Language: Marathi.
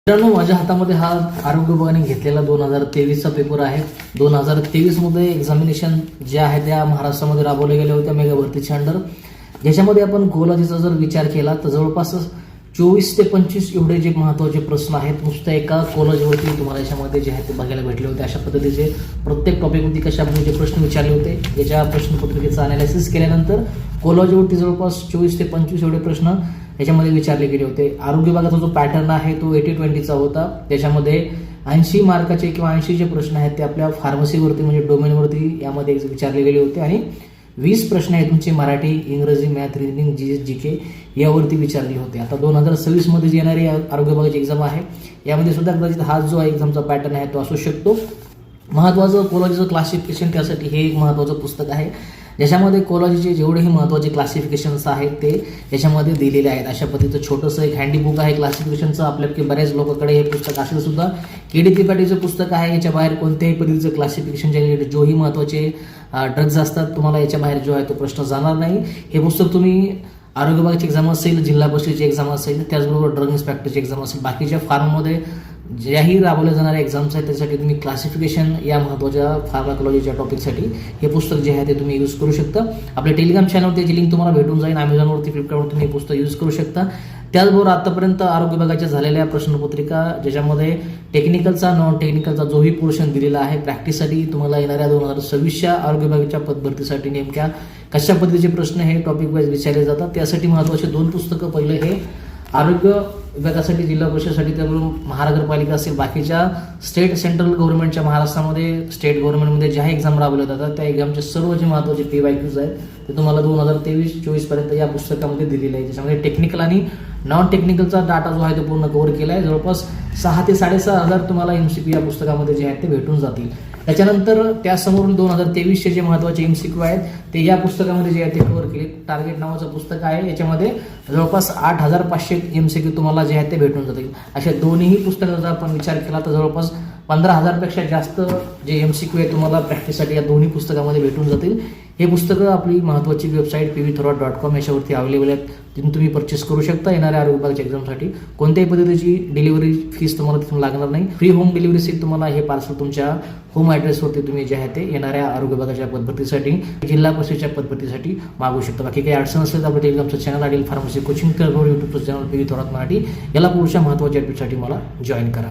मित्रांनो, माझ्या हातामध्ये हा आरोग्य विभागाने घेतलेला 2023चा पेपर आहे. 2023 मध्ये एक्झामिनेशन जे आहे त्या महाराष्ट्रामध्ये राबवले गेले होते मेगा भरतीच्या अंडर. ज्याच्यामध्ये आपण कोलॉजीचा जर विचार केला तर जवळपास 24 ते 25 एवढे जे महत्त्वाचे प्रश्न आहेत नुसत्या एका कोलॉजीवरती तुम्हाला याच्यामध्ये जे आहे ते बघायला भेटले होते. अशा पद्धतीचे प्रत्येक टॉपिकवरती कशा पद्धतीचे प्रश्न विचारले होते. याच्या प्रश्नपत्रिकेचं अनालिसिस केल्यानंतर कोलॉजीवरती जवळपास 24 ते 25 एवढे प्रश्न याच्यामध्ये विचारले गेले होते. आरोग्य विभागाचा जो पॅटर्न आहे तो 80-20चा होता. त्याच्यामध्ये 80 मार्काचे किंवा 80 जे प्रश्न आहेत ते आपल्या फार्मसीवरती म्हणजे डोमेनवरती यामध्ये विचारले गेले होते आणि 20 प्रश्न आहेत तुमचे मराठी, इंग्रजी, मॅथ, रिजनिंग, जीएस, जीके यावरती विचारले होते. आता 2026 मध्ये जी येणारी आरोग्य विभागाची एक्झाम आहे यामध्ये सुद्धा कदाचित हा जो एक्झामचा पॅटर्न आहे तो असू शकतो. महत्त्वाचं कोलॉजीचं क्लासिफिकेशन त्यासाठी हे एक महत्त्वाचं पुस्तक आहे ज्याच्यामध्ये कोलॉजीचे जेवढेही महत्त्वाचे क्लासिफिकेशन्स आहेत ते याच्यामध्ये दिलेले आहेत. अशा पद्धतीचं छोटंसं एक हँडी बुक आहे क्लासिफिकेशनचं. आपल्यापैकी बऱ्याच लोकांकडे हे पुस्तक असेल सुद्धा. केडी त्रिपाठीचं पुस्तक आहे. याच्या बाहेर कोणत्याही पद्धतीचं क्लासिफिकेशनच्या रिलेटेड जोही महत्त्वाचे ड्रग्ज असतात तुम्हाला याच्या बाहेर जो आहे तो प्रश्न जाणार नाही. हे पुस्तक तुम्ही आरोग्य विभागाची एक्झाम असेल, जिल्हा परिषदेची एक्झाम असेल, त्याचबरोबर ड्रग इन्स्पेक्टरची एक्झाम असेल, बाकीच्या फार्ममध्ये ज्याही राबवल्या जाणाऱ्या एक्झाम्स आहेत त्यासाठी तुम्ही क्लासिफिकेशन या महत्त्वाच्या फार्माकोलॉजीच्या टॉपिकसाठी हे पुस्तक जे आहे ते तुम्ही यूज करू शकता. आपल्या टेलिग्राम चॅनलवरती याची लिंक तुम्हाला भेटून जाईल. अमेझॉनवरती, फ्लिपकार्टवरती तुम्ही हे पुस्तक यूज करू शकता. त्याचबरोबर आतापर्यंत आरोग्य विभागाच्या झालेल्या प्रश्नपत्रिका ज्याच्यामध्ये टेक्निकलचा, नॉन टेक्निकलचा जोही पोर्शन दिलेला आहे प्रॅक्टिससाठी तुम्हाला येणाऱ्या 2026च्या आरोग्य विभागाच्या पदभरतीसाठी नेमक्या कशा पद्धतीचे प्रश्न हे टॉपिक वाईज विचारले जातात. त्यासाठी महत्त्वाचे 2 पुस्तकं. पहिलं हे आरोग्य विभागासाठी, जिल्हा परिषदेसाठी, त्याबरोबर महानगरपालिका असेल, बाकीच्या स्टेट सेंट्रल गव्हर्नमेंटच्या महाराष्ट्रामध्ये स्टेट गव्हर्नमेंटमध्ये ज्या एक्झाम राबवल्या जातात त्या एक्झामचे सर्व जे महत्त्वाचे PYQs आहेत ते तुम्हाला 2023-24 पर्यंत या पुस्तकामध्ये दिलेले आहे. त्याच्यामध्ये टेक्निकल आणि नॉन टेक्निकलचा डाटा जो आहे तो पूर्ण कव्हर केला आहे. जवळपास 6 ते 6.5 हजार तुम्हाला MCQ या पुस्तकामध्ये जे आहेत ते भेटून जातील. त्याच्यानंतर त्यासमोरून 2023चे जे महत्त्वाचे MCQ आहेत ते या पुस्तकामध्ये जे आहे ते कव्हर केले. टार्गेट नावाचं पुस्तक आहे. याच्यामध्ये जवळपास 8,500 MCQ तुम्हाला जे आहेत ते भेटून जातील. अशा दोन्ही पुस्तकाचा आपण विचार केला तर जवळपास 15,000पेक्षा जास्त जे MCQ आहे तुम्हाला प्रॅक्टिससाठी या दोन्ही पुस्तकामध्ये भेटून जातील. हे पुस्तकं आपली महत्त्वाची वेबसाईट pvthoroat.com याच्यावरती अवेलेबल आहेत. तिथून तुम्ही परचेस करू शकता. येणाऱ्या आरोग्य विभागाच्या एक्झामसाठी कोणत्याही पद्धतीची डिलिव्हरी फीस तुम्हाला तिथून लागणार नाही. फ्री होम डिलिव्हरी सीट तुम्हाला हे पार्सल तुमच्या होम ॲड्रेसवरती तुम्ही जे आहे ते येणाऱ्या आरोग्य विभागाच्या पदभरतीसाठी, जिल्हा परिषदेच्या पदभरतीसाठी मागू शकता. बाकी काही अडचण असेल तर आपलं टेलिग्रामचं चॅनल आडील फार्मसी कोचिंग, तर यूट्यूबचं चॅनल PV थोरात मराठी याला पुढच्या महत्त्वाच्या अपडेटसाठी मला जॉईन करा.